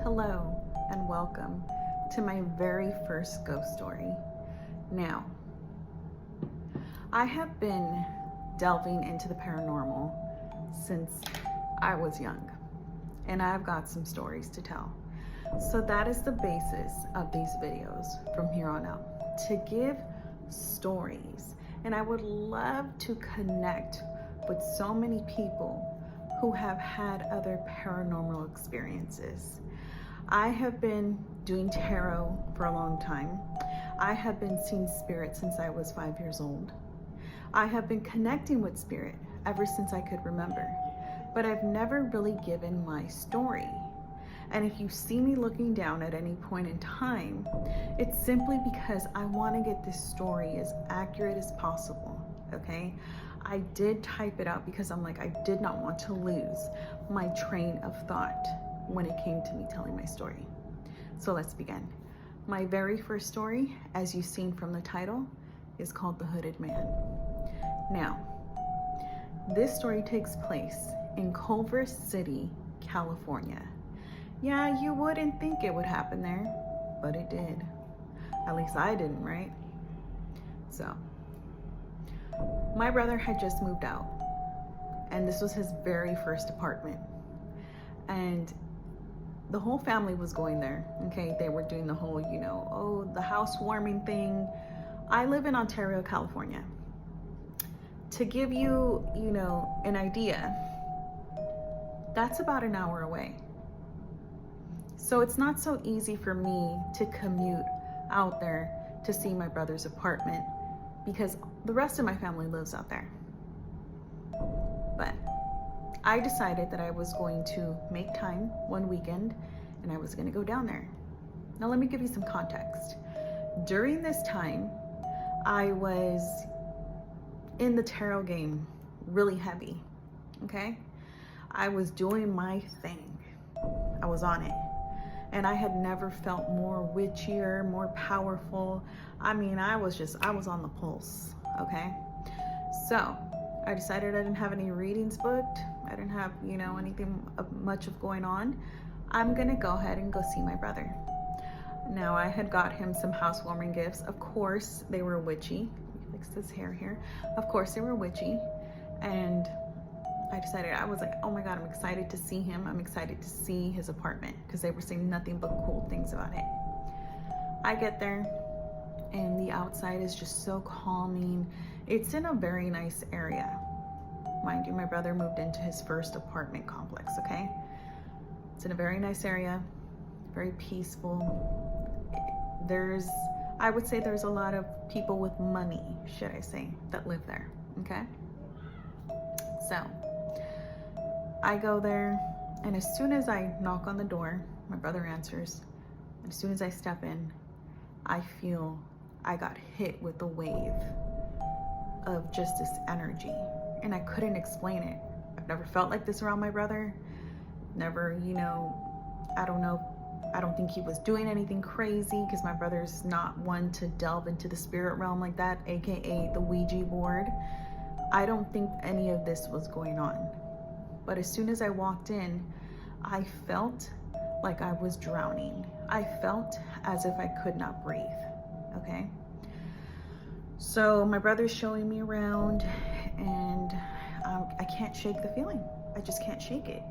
Hello and welcome to my very first ghost story. Now, I have been delving into the paranormal since I was young, and I've got some stories to tell. So that is the basis of these videos from here on out, to give stories. And I would love to connect with so many people who have had other paranormal experiences. I have been doing tarot for a long time. I have been seeing spirit since I was 5 years old. I have been connecting with spirit ever since I could remember, but I've never really given my story. And if you see me looking down at any point in time, it's simply because I want to get this story as accurate as possible, okay? I did type it out because I'm like, I did not want to lose my train of thought when it came to me telling my story. So let's begin. My very first story, as you've seen from the title, is called The Hooded Man. Now, this story takes place in Culver City, California. Yeah, you wouldn't think it would happen there, but it did. At least I didn't, right? So, my brother had just moved out, and this was his very first apartment. And the whole family was going there, okay? They were doing the whole, the housewarming thing. I live in Ontario, California. To give you, an idea, that's about an hour away. So it's not so easy for me to commute out there to see my brother's apartment because the rest of my family lives out there. But I decided that I was going to make time one weekend and I was going to go down there. Now let me give you some context. During this time, I was in the tarot game really heavy, okay? I was doing my thing. I was on it. And I had never felt more witchier, more powerful. I mean, I was on the pulse, okay? So I decided I didn't have any readings booked. I didn't have, anything much of going on. I'm gonna go ahead and go see my brother. Now, I had got him some housewarming gifts. Of course, they were witchy. Fix this hair here. Of course, they were witchy. And I decided, I was like, oh my God, I'm excited to see him. I'm excited to see his apartment because they were saying nothing but cool things about it. I get there and the outside is just so calming. It's in a very nice area. Mind you, my brother moved into his first apartment complex, okay? It's in a very nice area, very peaceful. I would say there's a lot of people with money, should I say, that live there, okay? So, I go there, and as soon as I knock on the door, my brother answers, and as soon as I step in, I feel I got hit with a wave of just this energy, and I couldn't explain it. I've never felt like this around my brother. Never, I don't know. I don't think he was doing anything crazy because my brother's not one to delve into the spirit realm like that, aka the Ouija board. I don't think any of this was going on. But as soon as I walked in, I felt like I was drowning. I felt as if I could not breathe, okay? So my brother's showing me around and I can't shake the feeling. I just can't shake it.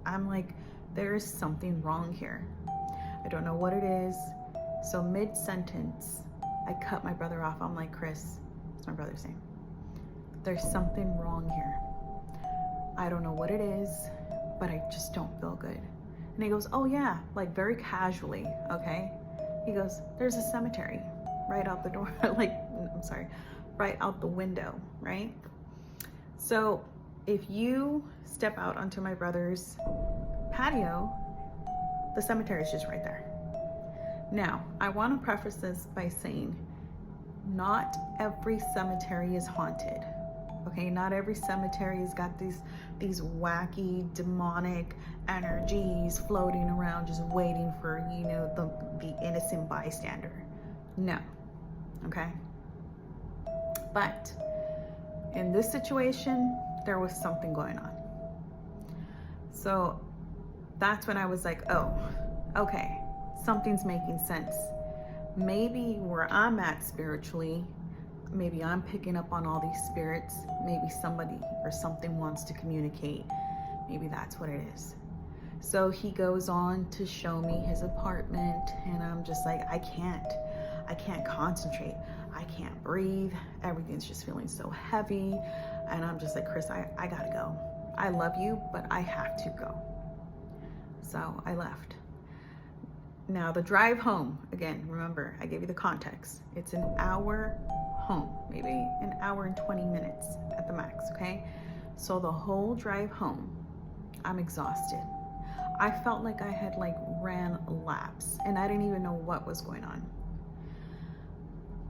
I'm like, there is something wrong here. I don't know what it is. So mid-sentence, I cut my brother off. I'm like, Chris, it's my brother's name. There's something wrong here. I don't know what it is, but I just don't feel good. And he goes, oh yeah, like very casually, okay? He goes, there's a cemetery right out the door, right out the window, right? So if you step out onto my brother's patio, the cemetery is just right there. Now, I want to preface this by saying not every cemetery is haunted. Okay, not every cemetery has got these wacky demonic energies floating around just waiting for, the innocent bystander. No. Okay? But in this situation, there was something going on. So that's when I was like, oh, okay, something's making sense. Maybe where I'm at spiritually, maybe I'm picking up on all these spirits. Maybe somebody or something wants to communicate. Maybe that's what it is. So he goes on to show me his apartment, and I'm just like, I can't concentrate. I can't breathe. Everything's just feeling so heavy. And I'm just like, Chris, I gotta go. I love you, but I have to go. So I left. Now the drive home, again, remember, I gave you the context. It's an hour home, maybe an hour and 20 minutes at the max, okay? So the whole drive home, I'm exhausted. I felt like I had like ran laps and I didn't even know what was going on.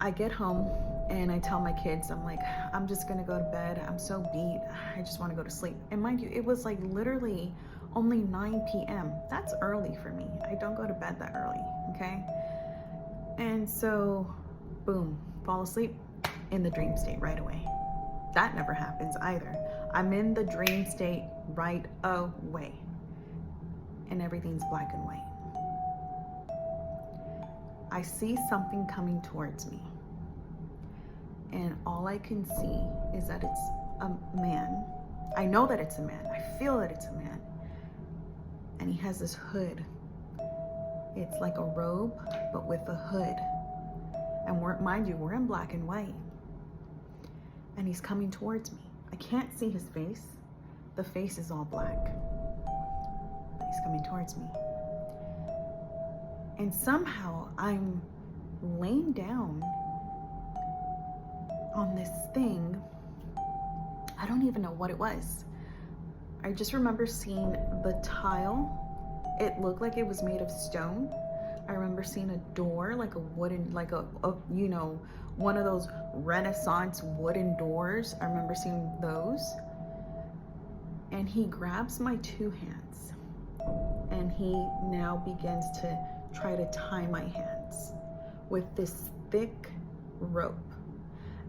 I get home and I tell my kids, I'm like, I'm just gonna go to bed. I'm so beat. I just wanna go to sleep. And mind you, it was like literally only 9 p.m. That's early for me. I don't go to bed that early, okay? And so, boom, fall asleep in the dream state right away. That never happens either. I'm in the dream state right away. And everything's black and white. I see something coming towards me. And all I can see is that it's a man. I know that it's a man. I feel that it's a man. And he has this hood. It's like a robe, but with a hood. And mind you, we're in black and white. And he's coming towards me. I can't see his face. The face is all black. But he's coming towards me. And somehow I'm laying down on this thing. I don't even know what it was. I just remember seeing the tile. It looked like it was made of stone. I remember seeing a door, like a wooden, like a you know, one of those Renaissance wooden doors. I remember seeing those. And he grabs my two hands and he now begins to try to tie my hands with this thick rope.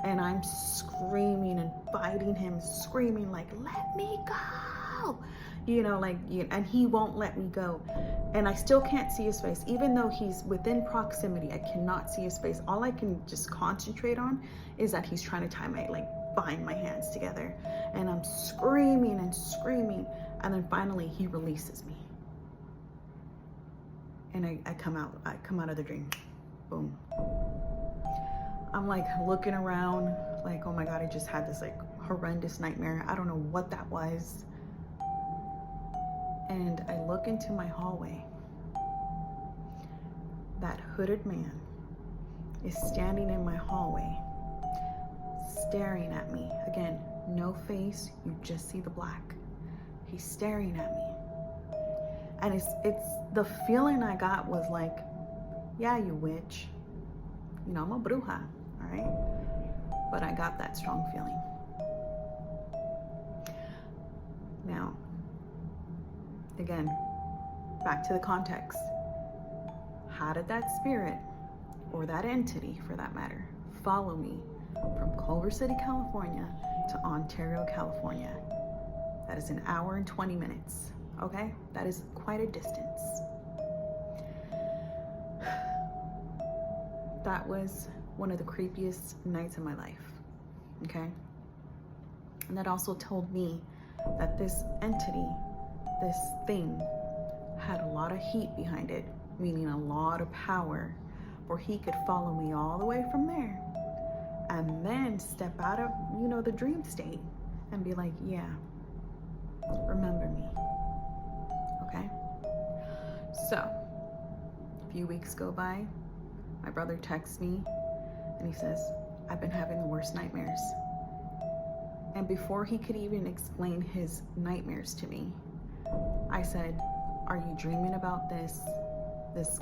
And I'm screaming and fighting him, screaming like, let me go. You know, like, and he won't let me go. And I still can't see his face. Even though he's within proximity, I cannot see his face. All I can just concentrate on is that he's trying to bind my hands together. And I'm screaming and screaming. And then finally he releases me. And I come out of the dream. Boom. I'm like looking around like, oh my God, I just had this like horrendous nightmare. I don't know what that was. And I look into my hallway. That hooded man is standing in my hallway, staring at me. Again, no face, you just see the black. He's staring at me. And it's the feeling I got was like, yeah, you witch. You know, I'm a Bruja, all right? But I got that strong feeling. Now, again, back to the context. How did that spirit, or that entity for that matter, follow me from Culver City, California to Ontario, California? That is an hour and 20 minutes, okay? That is quite a distance. That was one of the creepiest nights of my life, okay? And that also told me that this entity, this thing, had a lot of heat behind it, meaning a lot of power, where he could follow me all the way from there and then step out of, you know, the dream state and be like, yeah, remember me, okay? So, a few weeks go by, my brother texts me and he says, I've been having the worst nightmares. And before he could even explain his nightmares to me, I said, are you dreaming about this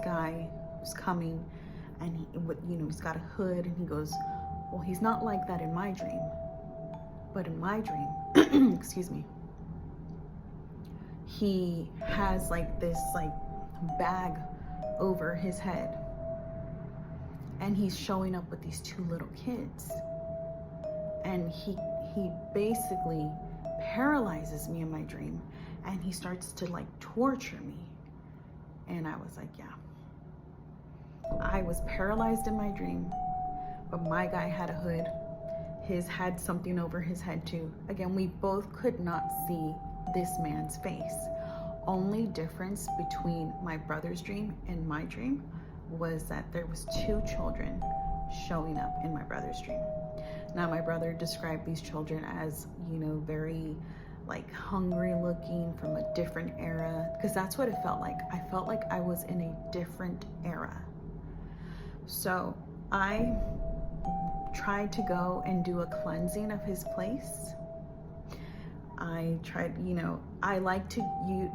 guy who's coming and he, you know, he's got a hood? And he goes, well, he's not like that in my dream. But in my dream, excuse me, he has like this like bag over his head. And he's showing up with these two little kids. And he basically paralyzes me in my dream. And he starts to like torture me. And I was like, yeah. I was paralyzed in my dream, but my guy had a hood. His had something over his head too. Again, we both could not see this man's face. Only difference between my brother's dream and my dream was that there was 2 children showing up in my brother's dream. Now, my brother described these children as, very like hungry looking, from a different era, because that's what it felt like. I felt like I was in a different era. So I tried to go and do a cleansing of his place. I tried, I like to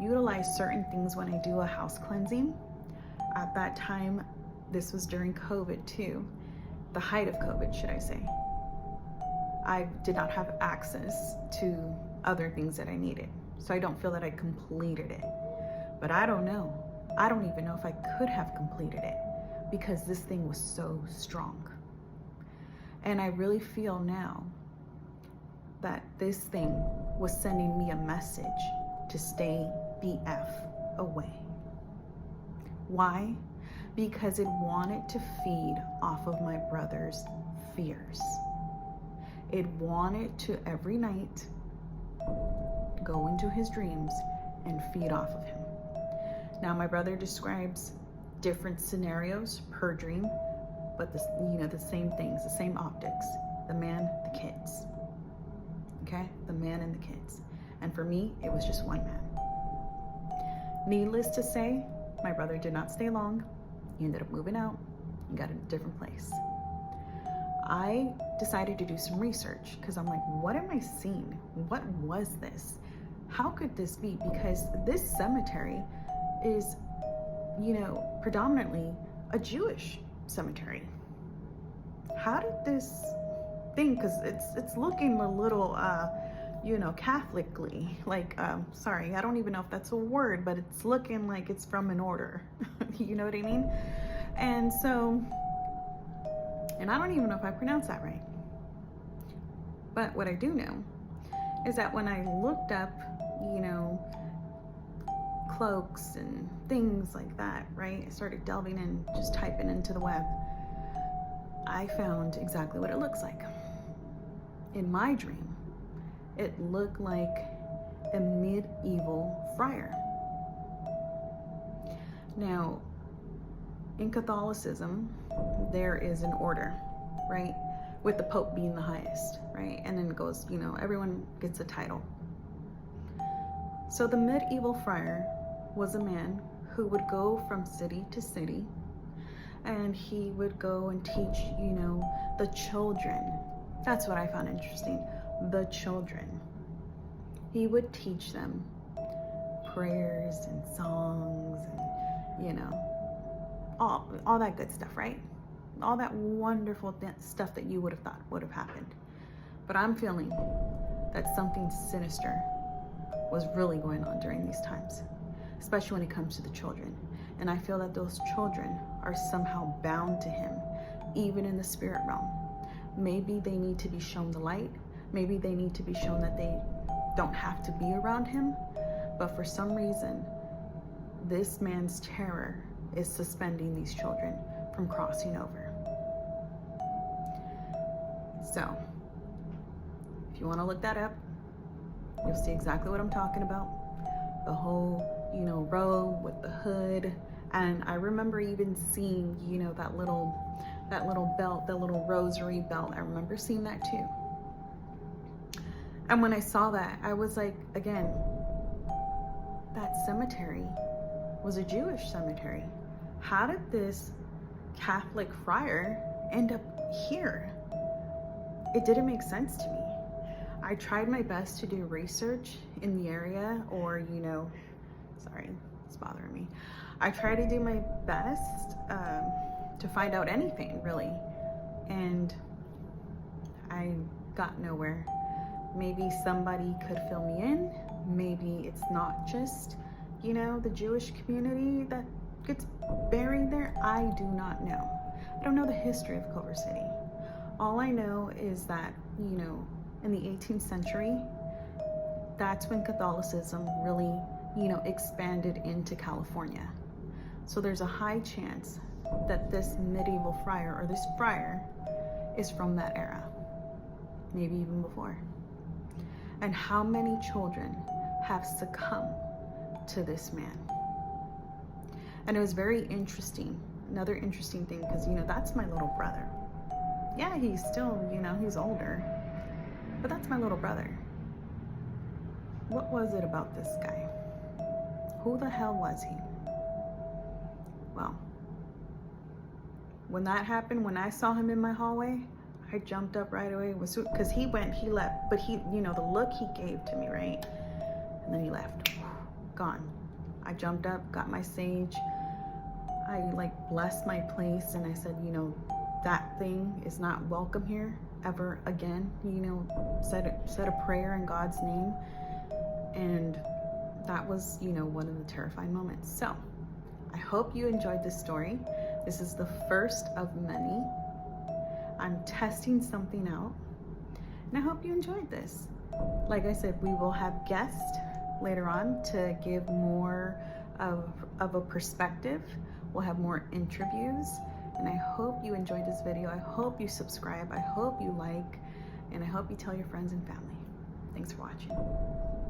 utilize certain things when I do a house cleansing. At that time, this was during COVID too, the height of COVID, should I say. I did not have access to other things that I needed, so I don't feel that I completed it. But I don't know. I don't even know if I could have completed it, because this thing was so strong. And I really feel now that this thing was sending me a message to stay BF away. Why? Because it wanted to feed off of my brother's fears. It wanted to every night go into his dreams and feed off of him. Now, my brother describes different scenarios per dream, but the same things, the same optics. The man, the kids. Okay? The man and the kids. And for me, it was just one man. Needless to say, my brother did not stay long. He ended up moving out and got a different place. I decided to do some research because I'm like, what am I seeing? What was this? How could this be? Because this cemetery is, predominantly a Jewish cemetery. How did this thing, because it's looking a little, Catholically, like, sorry, I don't even know if that's a word, but it's looking like it's from an order. You know what I mean? And so, and I don't even know if I pronounced that right. But what I do know is that when I looked up, cloaks and things like that, right? I started delving in, just typing into the web. I found exactly what it looks like. In my dream, it looked like a medieval friar. Now, in Catholicism, there is an order, right? With the Pope being the highest, right? And then it goes, everyone gets a title. So the medieval friar was a man who would go from city to city, and he would go and teach, the children. That's what I found interesting. The children. He would teach them prayers and songs and, all that good stuff, right? All that wonderful stuff that you would have thought would have happened. But I'm feeling that something sinister was really going on during these times, especially when it comes to the children. And I feel that those children are somehow bound to him, even in the spirit realm. Maybe they need to be shown the light. Maybe they need to be shown that they don't have to be around him. But for some reason, this man's terror is suspending these children from crossing over. So, if you want to look that up, you'll see exactly what I'm talking about. The whole, robe with the hood. And I remember even seeing, that little belt, the little rosary belt. I remember seeing that too. And when I saw that, I was like, again, that cemetery was a Jewish cemetery. How did this Catholic friar end up here? It didn't make sense to me. I tried my best to do research in the area, or, sorry, it's bothering me. I tried to do my best to find out anything, really. And I got nowhere. Maybe somebody could fill me in. Maybe it's not just, the Jewish community that gets buried there. I do not know. I don't know the history of Culver City. All I know is that, in the 18th century, that's when Catholicism really, expanded into California. So there's a high chance that this medieval friar, or this friar, is from that era, maybe even before. And how many children have succumbed to this man? And it was very interesting. Another interesting thing, because, that's my little brother. Yeah, he's still, he's older, but that's my little brother. What was it about this guy? Who the hell was he? Well, when that happened, when I saw him in my hallway, I jumped up right away, because he left, but the look he gave to me, right? And then he left, gone. I jumped up, got my sage, I blessed my place, and I said, that thing is not welcome here ever again. Said a prayer in God's name, and that was, one of the terrifying moments. So I hope you enjoyed this story. This is the first of many. I'm testing something out, and I hope you enjoyed this. Like I said, we will have guests later on to give more of a perspective. We'll have more interviews, and I hope you enjoyed this video. I hope you subscribe. I hope you like, and I hope you tell your friends and family. Thanks for watching.